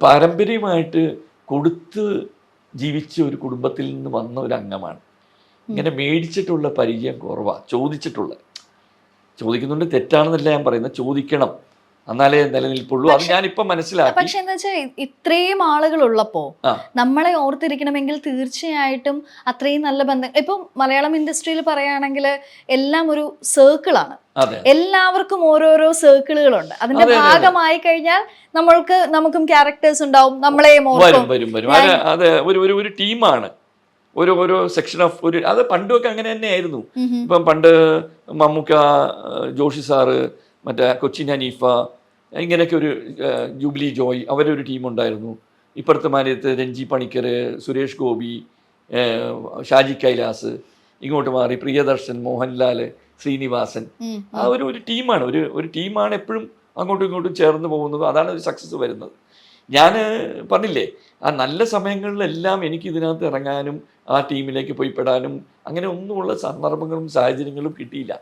പാരമ്പര്യമായിട്ട് കൊടുത്ത് ജീവിച്ച ഒരു കുടുംബത്തിൽ നിന്ന് വന്ന ഒരു അംഗമാണ്. ഇങ്ങനെ മേടിച്ചിട്ടുള്ള പരിചയം കുറവാണ്. ചോദിക്കുന്നുണ്ട്, തെറ്റാണെന്നല്ല ഞാൻ പറയുന്നത്, ചോദിക്കണം, എന്നാലേ നിലനിൽപ്പുള്ളൂ. അത് ഞാനിപ്പം മനസ്സിലാക്കി. പക്ഷെ എന്താ വെച്ചാൽ ഇത്രയും ആളുകൾ ഉള്ളപ്പോ നമ്മളെ ഓർത്തിരിക്കണമെങ്കിൽ തീർച്ചയായിട്ടും അത്രയും നല്ല ബന്ധം. ഇപ്പൊ മലയാളം ഇൻഡസ്ട്രിയിൽ പറയുകയാണെങ്കിൽ എല്ലാം ഒരു സർക്കിളാണ്. എല്ലാവർക്കും ഓരോരോ സർക്കിളുകളുണ്ട്. അതിന്റെ ഭാഗമായി കഴിഞ്ഞാൽ നമുക്കും ക്യാരക്ടേഴ്സ് ഉണ്ടാവും, നമ്മളെയും വരും. അതെ, ഒരു ടീമാണ്, ഓരോ സെക്ഷൻ ഓഫ് ഒരു. അത് പണ്ടുമൊക്കെ അങ്ങനെ തന്നെയായിരുന്നു. ഇപ്പം പണ്ട് മമ്മൂക്ക, ജോഷി സാറ്, മറ്റേ കൊച്ചിൻ ഹനീഫ, ഇങ്ങനെയൊക്കെ ഒരു ജൂബിലി ജോയ്, അവരൊരു ടീമുണ്ടായിരുന്നു. ഇപ്പുറത്തെ മാനിയത്ത് രഞ്ജി പണിക്കർ, സുരേഷ് ഗോപി, ഷാജി കൈലാസ്, ഇങ്ങോട്ട് മാറി പ്രിയദർശൻ, മോഹൻലാൽ, ശ്രീനിവാസൻ. ആ ഒരു ടീമാണ്, ഒരു ടീമാണ് എപ്പോഴും അങ്ങോട്ടും ഇങ്ങോട്ടും ചേർന്ന് പോകുന്നത്. അതാണ് ഒരു സക്സസ് വരുന്നത്. ഞാൻ പറഞ്ഞില്ലേ, ആ നല്ല സമയങ്ങളിലെല്ലാം എനിക്ക് ഇതിനകത്ത് ഇറങ്ങാനും ആ ടീമിലേക്ക് പോയി പെടാനും അങ്ങനെ ഒന്നുമുള്ള സന്ദർഭങ്ങളും സാഹചര്യങ്ങളും കിട്ടിയില്ല.